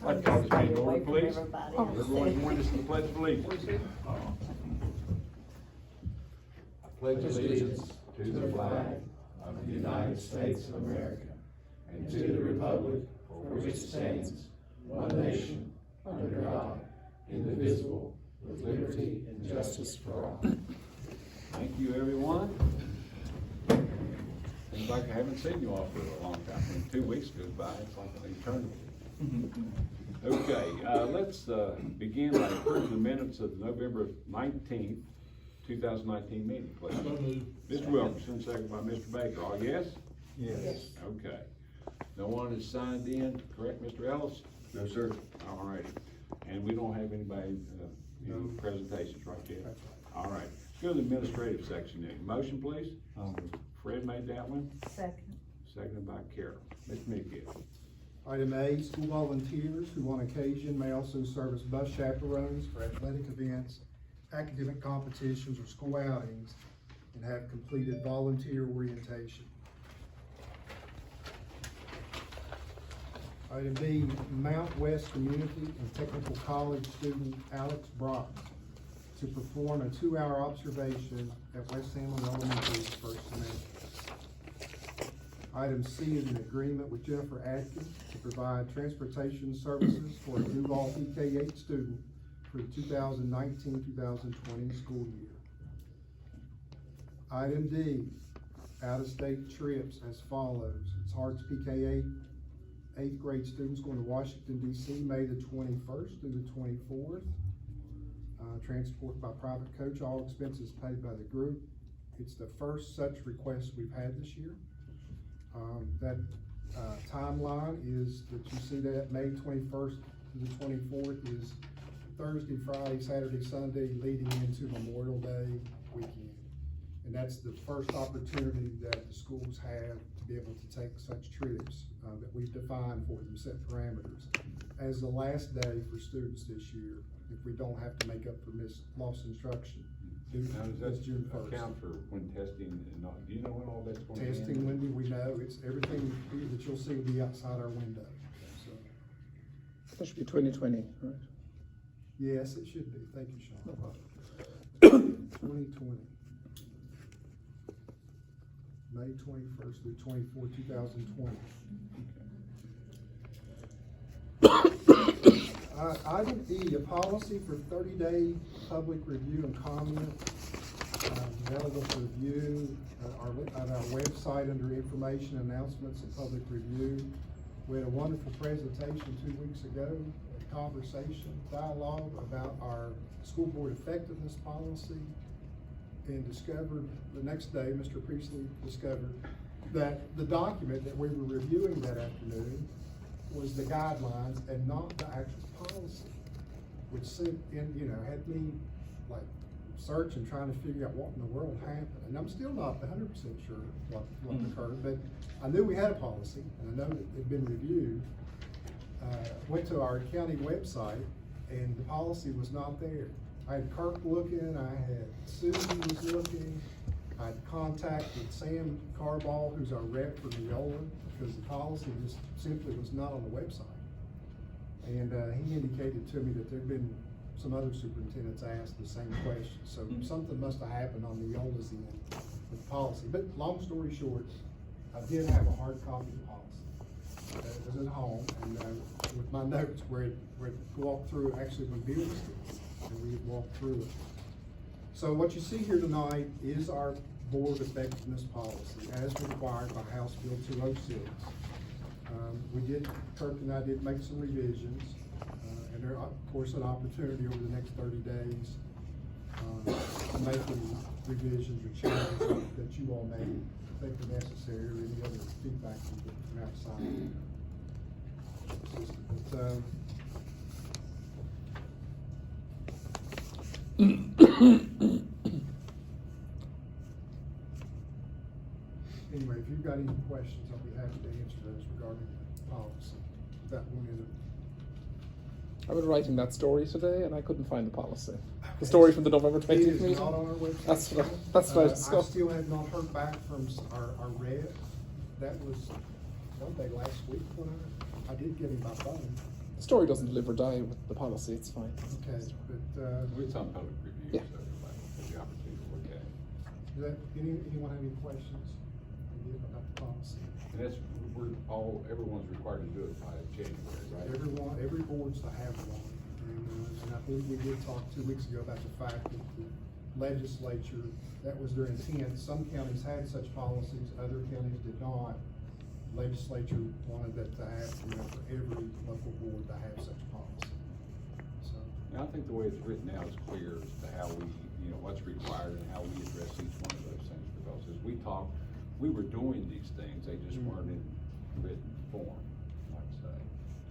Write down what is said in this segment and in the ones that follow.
I'd call this meeting to order, please. Everybody. Everyone join us in the pledge of allegiance. I pledge allegiance to the flag of the United States of America and to the republic for which it stands, one nation, under God, indivisible, with liberty and justice for all. Thank you, everyone. Seems like I haven't seen you all for a long time. When 2 weeks goes by, it's like an eternity. Okay, let's begin by approving the minutes of the November 19th, 2019 meeting, please. Mr. Wilkerson, second by Mr. Baker. All yes? Yes. Okay. No one has signed in, correct, Mr. Ellis? No, sir. All righty. And we don't have anybody, any presentations right yet? All right. Let's go to the administrative section then. Motion, please. Fred made that one. Second. Seconded by Carol. Ms. Midkiff. Item A, school volunteers who on occasion may also serve as bus chaperones for athletic events, academic competitions, or school outings, and have completed volunteer orientation. Item B, Mount West Community and Technical College student Alex Brock to perform a 2-hour observation at West Hamlin Elementary's first semester. Item C is an agreement with Jennifer Adkins to provide transportation services for a Duval PK8 student for the 2019-2020 school year. Item D, out-of-state trips as follows. It's Hart's PK8 8th grade students going to Washington, D.C. May the 21st through the 24th. Transport by private coach, all expenses paid by the group. It's the first such request we've had this year. That timeline is that you see that May 21st to the 24th is Thursday, Friday, Saturday, Sunday, leading into Memorial Day weekend. And that's the first opportunity that the schools have to be able to take such trips that we've defined for them, set parameters. As the last day for students this year, if we don't have to make up for lost instruction. Now, does June that 1st. account for when testing and not, do you know when all that's going to be? Testing, Wendy, we know, it's everything that you'll see will be outside our window, so. That should be 2020, right? Yes, it should be, thank you, Sean. 2020. May 21st through 24th, 2020. Item E, a policy for 30-day public review and comment, available for review on our website under information, announcements, and public review. We had a wonderful presentation 2 weeks ago, a conversation, dialogue about our school board effectiveness policy, and discovered the next day, Mr. Priestley discovered that the document that we were reviewing that afternoon was the guidelines and not the actual policy, which sent in, had me like searching, trying to figure out what in the world happened. And I'm still not 100% sure what occurred, but I knew we had a policy and I know that it had been reviewed. Went to our county website and the policy was not there. I had Kirk looking, I had Susan was looking, I had contacted Sam Carball, who's our rep for Neola, because the policy just simply was not on the website. And he indicated to me that there'd been some other superintendents asked the same question. So something must have happened on Neola's end with the policy. But long story short, I did have a hard copy of the policy. It was at home, and with my notes where it walked through, actually when Bill was here, and we had walked through it. So what you see here tonight is our board effectiveness policy as required by House Bill 206. Kirk and I did make some revisions, and there are, of course, an opportunity over the next 30 days to make any revisions or changes that you all may think are necessary, or any other feedback you get from outside. Anyway, if you've got any questions, I'll be happy to answer those regarding the policy. That one in it. I was writing that story today and I couldn't find the policy. The story from the November 20th It meeting? is not on our website. That's what I I discussed. still have not heard back from our rep. That was one day last week when I did get him by phone. The story doesn't live or die with the policy, it's fine. Okay, but, It's on public review, Yeah. so everybody will have the opportunity to look at it. does that, anyone have any questions about the policy? And that's, everyone's required to do it by January, right? Every board's to have one, and I believe we did talk 2 weeks ago about the fact that the legislature, that was their intent. Some counties had such policies, other counties did not. Legislature wanted that to have, for every local board to have such policy. So, And I think the way it's written now is clear as to how we, what's required and how we address each one of those things. Because as we talked, we were doing these things, they just weren't in written form, I'd say.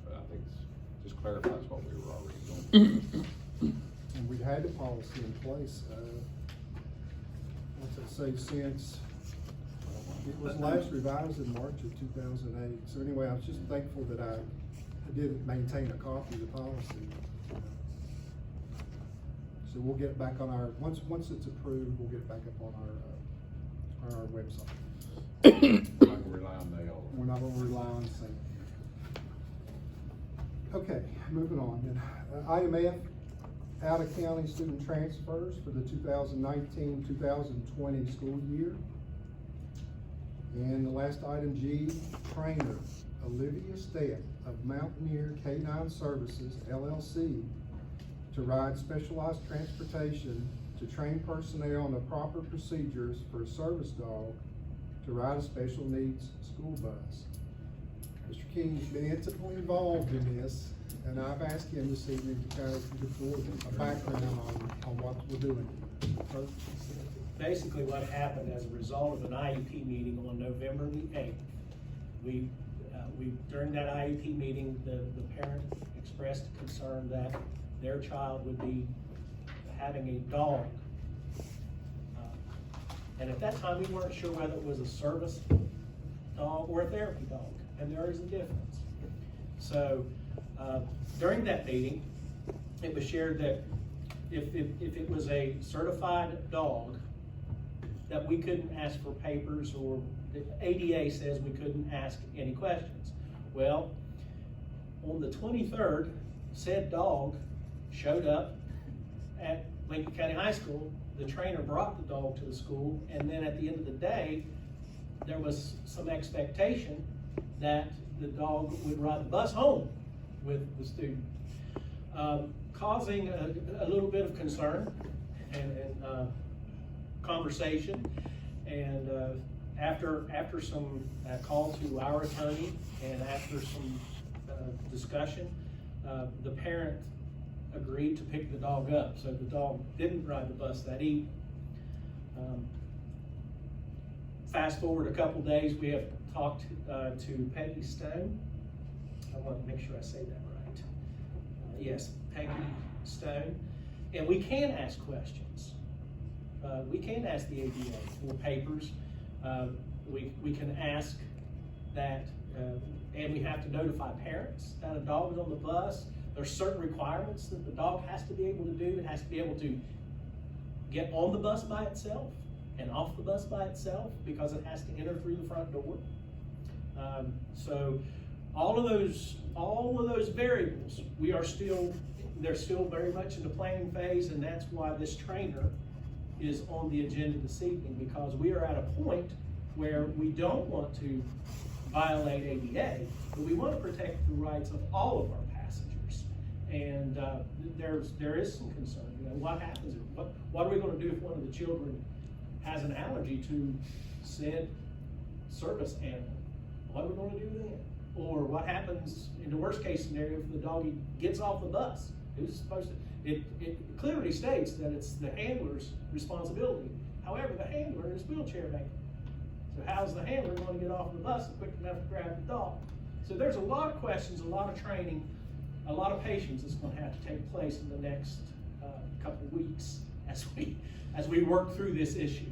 But I think it just clarifies what we were already doing. and we've had the policy in place, what's it say, since, it was last revised in March of 2008. So anyway, I was just thankful that I did maintain a copy of the policy. So we'll get it back on our, once it's approved, we'll get it back up on our website. We're not gonna rely on mail. We're not gonna rely on the same. Okay, moving on then. Item F, out-of-county student transfers for the 2019-2020 school year. And the last item, G, trainer Olivia Stepp of Mountaineer K-9 Services LLC to ride specialized transportation to train personnel on the proper procedures for a service dog to ride a special needs school bus. Mr. King's been intimately involved in this, and I've asked him this evening to kind of give forward a background on what we're doing. Sir? Basically, what happened as a result of an IEP meeting on November the 8th, during that IEP meeting, the parent expressed concern that their child would be having a dog. And at that time, we weren't sure whether it was a service dog or a therapy dog, and there is a difference. So, during that meeting, it was shared that if it was a certified dog, that we couldn't ask for papers, or the ADA says we couldn't ask any questions. Well, on the 23rd, said dog showed up at Lincoln County High School. The trainer brought the dog to the school, and then at the end of the day, there was some expectation that the dog would ride the bus home with the student, causing a little bit of concern and conversation. And after some call to our attorney and after some discussion, the parent agreed to pick the dog up. So the dog didn't ride the bus that evening. Fast forward a couple days, we have talked to Peggy Stone. I want to make sure I say that right. Yes, Peggy Stone. And we can ask questions. We can ask the ADA for papers. We can ask that, and we have to notify parents that a dog is on the bus. There's certain requirements that the dog has to be able to do. It has to be able to get on the bus by itself and off the bus by itself, because it has to enter through the front door. So all of those variables, they're still very much in the planning phase, and that's why this trainer is on the agenda this evening, because we are at a point where we don't want to violate ADA, but we want to protect the rights of all of our passengers. And there is some concern. What happens? What are we going to do if one of the children has an allergy to said service animal? What are we going to do then? Or what happens in the worst case scenario if the doggy gets off the bus? Who's supposed to? It clearly states that it's the handler's responsibility. However, the handler is wheelchair bound. So how's the handler going to get off the bus quick enough to grab the dog? So there's a lot of questions, a lot of training, a lot of patience that's going to have to take place in the next couple of weeks as we work through this issue.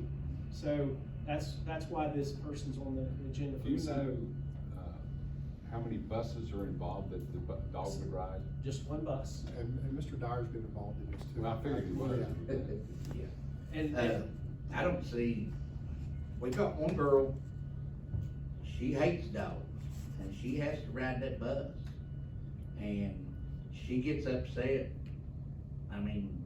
So that's why this person's on the agenda. Do you know how many buses are involved that the dog would ride? Just one bus. And Mr. Dyer's been involved in this too. Well, I figured he was. Yeah. And I don't see, we got one girl, she hates dogs, and she has to ride that bus. And she gets upset. I mean,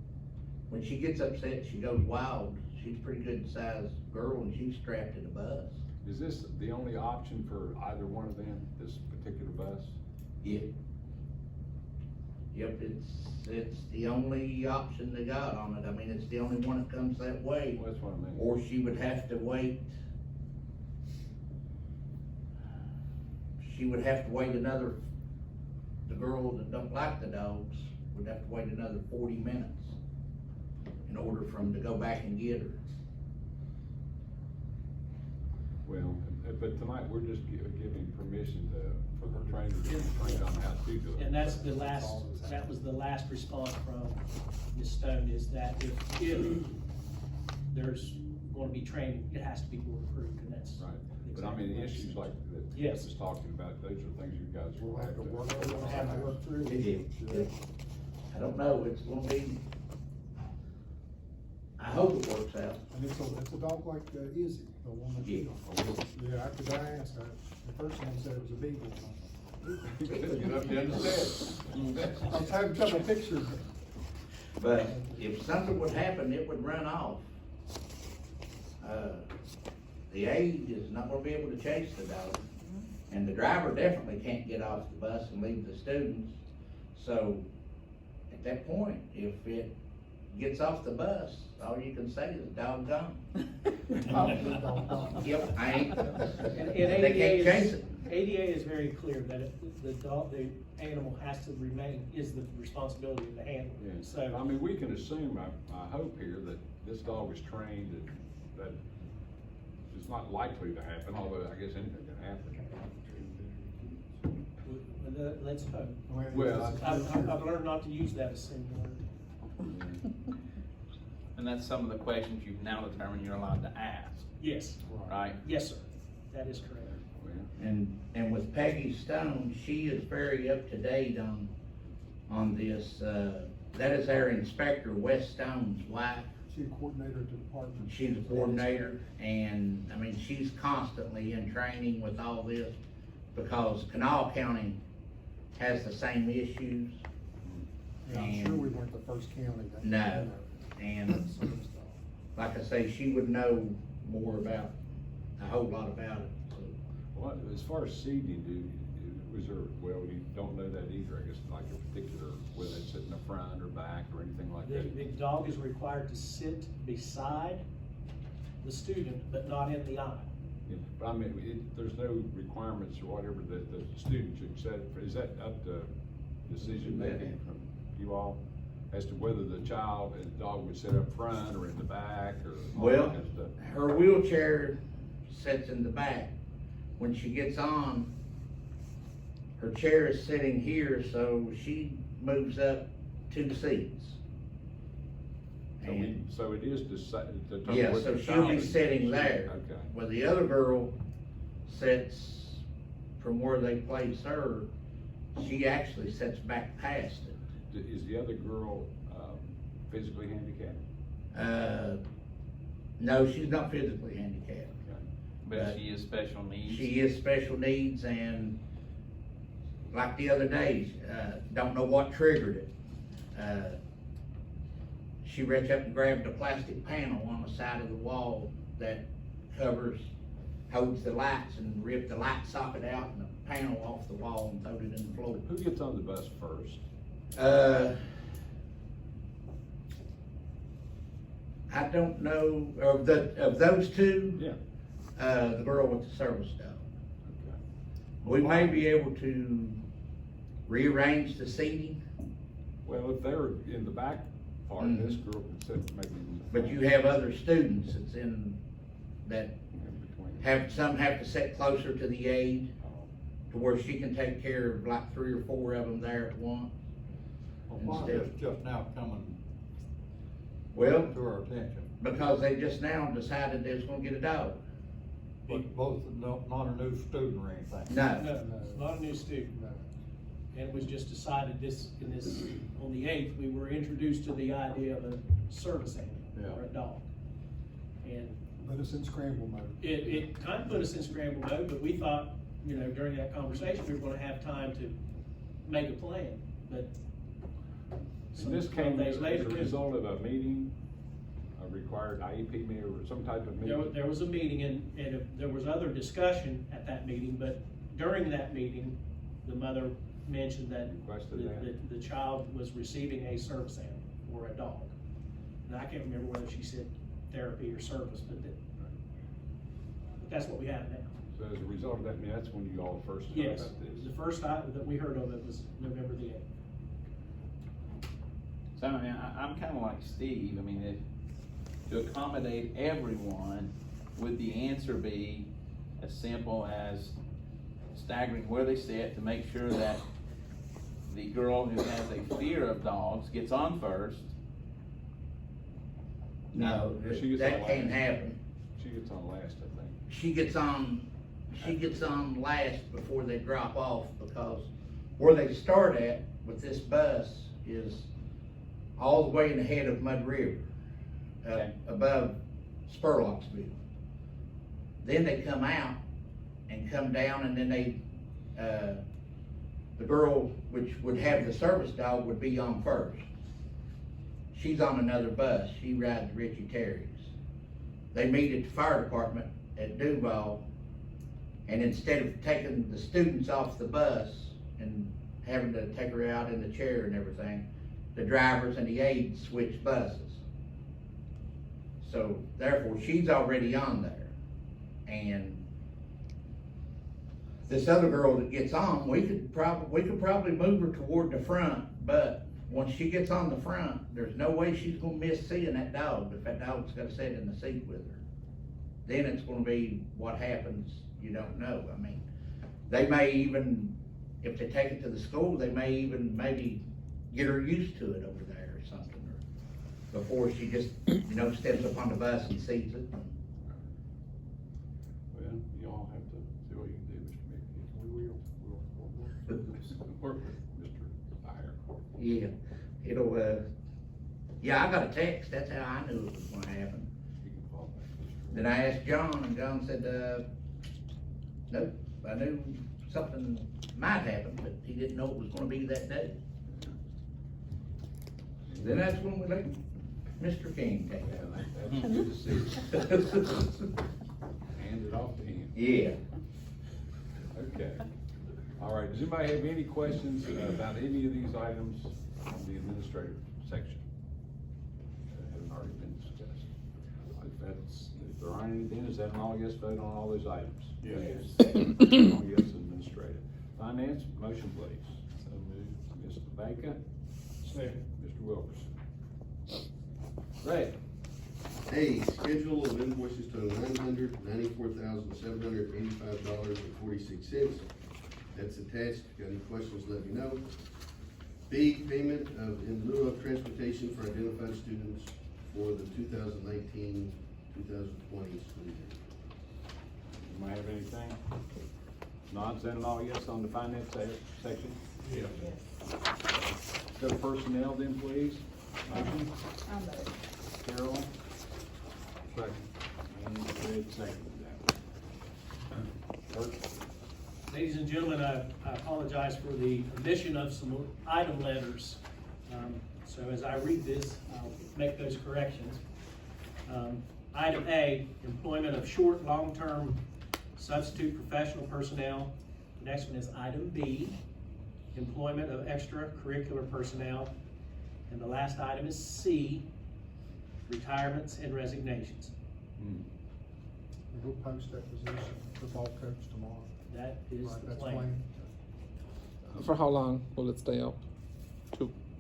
when she gets upset, she goes wild. She's a pretty good sized girl and she's strapped in a bus. Is this the only option for either one of them, this particular bus? Yep. Yep, it's the only option they got on it. I mean, it's the only one that comes that way. Well, that's what I mean. Or she would have to wait. She would have to wait another, the girl that don't like the dogs would have to wait another 40 minutes in order for them to go back and get her. Well, but tonight, we're just giving permission for the trainer to train on how to do it. And that's that was the last response from Ms. Stone, is that if there's gonna be training, it has to be board approved, and that's. Right, but I mean, issues like that Yes. Jeff was talking about, those are things you guys will have to. We'll have to work through. I don't know, it's gonna be, I hope it works out. And it's a dog like Izzy, the one that you Yeah, cause I asked, the first one said it was a beagle. Get up there and say I was having trouble pictures. But if something would happen, it would run off. The aide is not gonna be able to chase the dog. And the driver definitely can't get off the bus and leave the students. So, at that point, if it gets off the bus, all you can say is dog gone. Yep, I ain't, And they can't chase it. ADA is very clear that the animal has to remain, is the responsibility of the handler, Yeah, so. I mean, we can assume, I hope here, that this dog is trained and that it's not likely to happen, although I guess anything can happen. Let's hope. Well, I've learned not to use that as singular. And that's some of the questions you've now determined you're allowed to ask, Yes, right? yes, sir, that is correct. And with Peggy Stone, she is very up to date on this, that is our inspector, Wes Stone's wife. She's a coordinator at the department. She's a coordinator, and, I mean, she's constantly in training with all this, because Kanawha County has the same issues. Yeah, I'm sure we weren't the first county that. No. And like I say, she would know more about, a whole lot about it, so. Well, as far as seating, was there, well, you don't know that either, I guess, like a particular, whether they sit in the front or back or anything like that? The dog is required to sit beside the student, but not in the aisle. Yeah, but I mean, there's no requirements or whatever that the student should set, is that up to decision making from you all? As to whether the child and the dog would sit up front or in the back or all that Well, kind of stuff? her wheelchair sits in the back. When she gets on, her chair is sitting here, so she moves up 2 seats. And, So it is determined. yeah, what so the she'll be child- sitting there. Okay. Well, the other girl sits from where they place her, she actually sits back past it. Is the other girl, physically handicapped? No, she's not physically handicapped. Okay. But she is special needs. She is special needs, and like the other day, don't know what triggered it. She reached up and grabbed a plastic panel on the side of the wall that holds the lights, and ripped the light socket out and the panel off the wall and threw it in the floor. Who gets on the bus first? I don't know, of those two, Yeah. the girl with the service dog. Okay. We may be able to rearrange the seating, Well, if they're in the back part, this girl can sit maybe in the but front, you have other students that's that in between. some have to sit closer to the aide, Oh. to where she can take care of like 3 or 4 of them there at once. Well, why is this just now coming Well, to our attention? because they just now decided they was gonna get a dog. But both, not a new student or anything? No, No, not a new student. And it was just decided on the 8th, we were introduced to the idea of a service animal, or a dog. And Put us in scramble mode. it kind of put us in scramble mode, but we thought, during that conversation, we were gonna have time to make a plan. But some And this came 12 days as a later. result of a meeting, a required IEP meeting or some type of meeting? There was a meeting and there was other discussion at that meeting, but during that meeting, the mother mentioned that Requested that. the child was receiving a service animal or a dog. And I can't remember whether she said therapy or service, but that's what we have now. So as a result of that, I mean, that's when you all first heard Yes, about this? the first time that we heard of it was November the 8th. So, I mean, I'm kinda like Steve, I mean, to accommodate everyone, would the answer be as simple as staggering where they sit to make sure that the girl who has a fear of dogs gets on first? No, She gets that on can't last. happen. She gets on last, I think. She gets on last before they drop off, because where they start at with this bus is all the way in the head of Mud River, Okay. above Spurlocksville. Then they come out and come down, and then the girl, which would have the service dog, would be on first. She's on another bus, she rides Richie Terry's. They meet at the fire department at Duval, and instead of taking the students off the bus and having to take her out in the chair and everything, the drivers and the aides switch buses. So therefore, she's already on there. And this other girl that gets on, we could probably move her toward the front, but once she gets on the front, there's no way she's gonna miss seeing that dog if that dog's gotta sit in the seat with her. Then it's gonna be what happens, you don't know. I mean, they may even, if they take it to the school, they may even maybe get her used to it over there or something, or before she just, steps up on the bus and sees it. Well, you all have to see what you can do, Mr. Mickey. We'll work with Mr. Dyer. Yeah, I got a text, that's how I knew it was gonna happen. You can fall back, Mr. Then I asked John, and John said, nope, I knew something might happen, but he didn't know it was gonna be that day. Then that's when we let Mr. King take Yeah, that's good to see. Hand it off to him. Yeah. Okay. All right, does anybody have any questions about any of these items on the administrative section? That haven't already been discussed. If there aren't any, then is that an all yes vote on all those items? Yes. All yes, administrative. Finance, motion please. So moved. Mr. Baker, Second. Mr. Wilkerson. Ray. A, schedule of invoices totaling $994,785.46. That's attached. Got any questions, let me know. B, payment of in lieu of transportation for identified students for the 2019-2020 school year. Anybody have anything? Nods and all yes on the finance section? Yes. Go to personnel then, please. Motion, Carol. Second. And Fred seconded that. Clerk? Ladies and gentlemen, I apologize for the omission of some item letters. So as I read this, I'll make those corrections. Item A, employment of short, long-term substitute professional personnel. The next one is item B, employment of extracurricular personnel. And the last item is C, retirements and resignations. We'll post that position, football coach tomorrow. That is Right, the that's plan. plain. For how long will it stay up?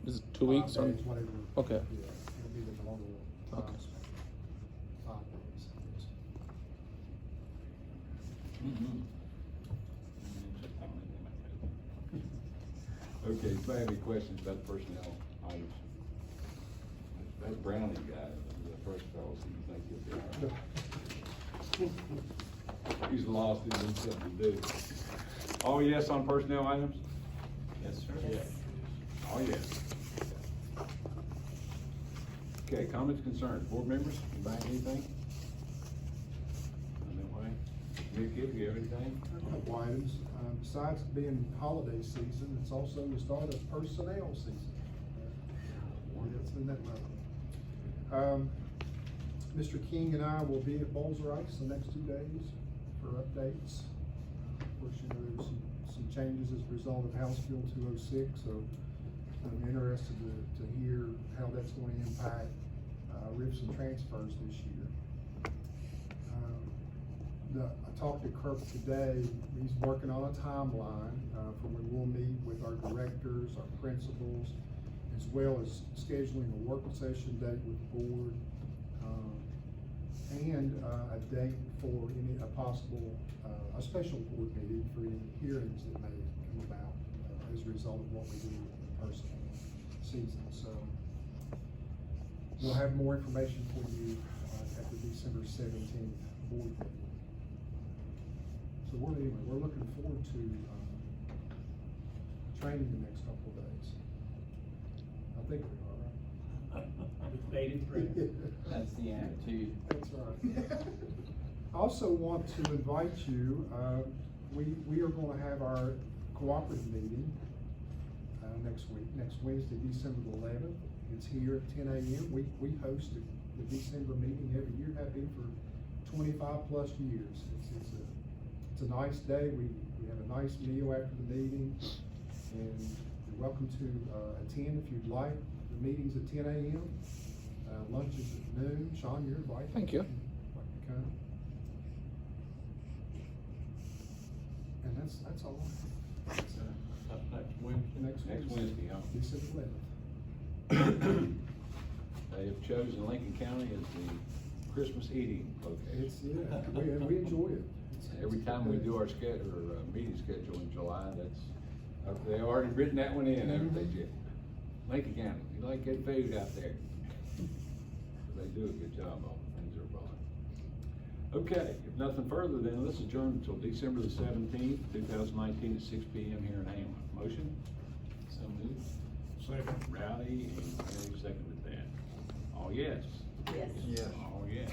Is it 2 weeks? 5 or- days, whatever. Okay. Yeah, it'll be the normal time Okay. span. 5 days. Okay, if you have any questions about the personnel items? That Brownie guy, the first fellow, so you think he'll be all right. He's lost, he's been something to do. All yes on personnel items? Yes, sir. All yes. Okay, comments, concerns, board members, anybody have anything? On that way? Mickey, do you have anything? A couple items, besides being holiday season, it's also the start of personnel season. It's in that level. Mr. King and I will be at Bowls Rice the next 2 days for updates. Of course, you know, there's some changes as a result of House Bill 206, so I'm interested to hear how that's going to impact RIFs and transfers this year. I talked to Kirk today. He's working on a timeline for when we'll meet with our directors, our principals, as well as scheduling a work session date with the board, and a date for a possible, a special board meeting for any hearings that may come about as a result of what we do in person season. So we'll have more information for you at the December 17th board meeting. So we're looking forward to training the next couple of days. I think we are, right? With bated breath. That's the attitude. That's right. I also want to invite you, we are gonna have our cooperative meeting next week, next Wednesday, December the 11th. It's here at 10 a.m. We host the December meeting every year, have been for 25 plus years. It's a nice day. We have a nice meal after the meeting, and you're welcome to attend if you'd like. The meeting's at 10 a.m. Lunch is at noon. Sean, you're invited. Thank you. Like to come. And that's all. That's, Next Wednesday? Next Wednesday, huh? December 11th. They have chosen Lincoln County as the Christmas eating location. It's, yeah, we enjoy it. Every time we do our schedule, or meeting schedule in July, that's, they already written that one in, haven't they, Jim? Lincoln County, you like good food out there. They do a good job on the things they're buying. Okay, if nothing further, then let's adjourn until December the 17th, 2019 at 6 p.m. here in Hamlin. Motion? So moved. Second. Rowdy, and Mary seconded that. All yes? Yes. Yes. All yes.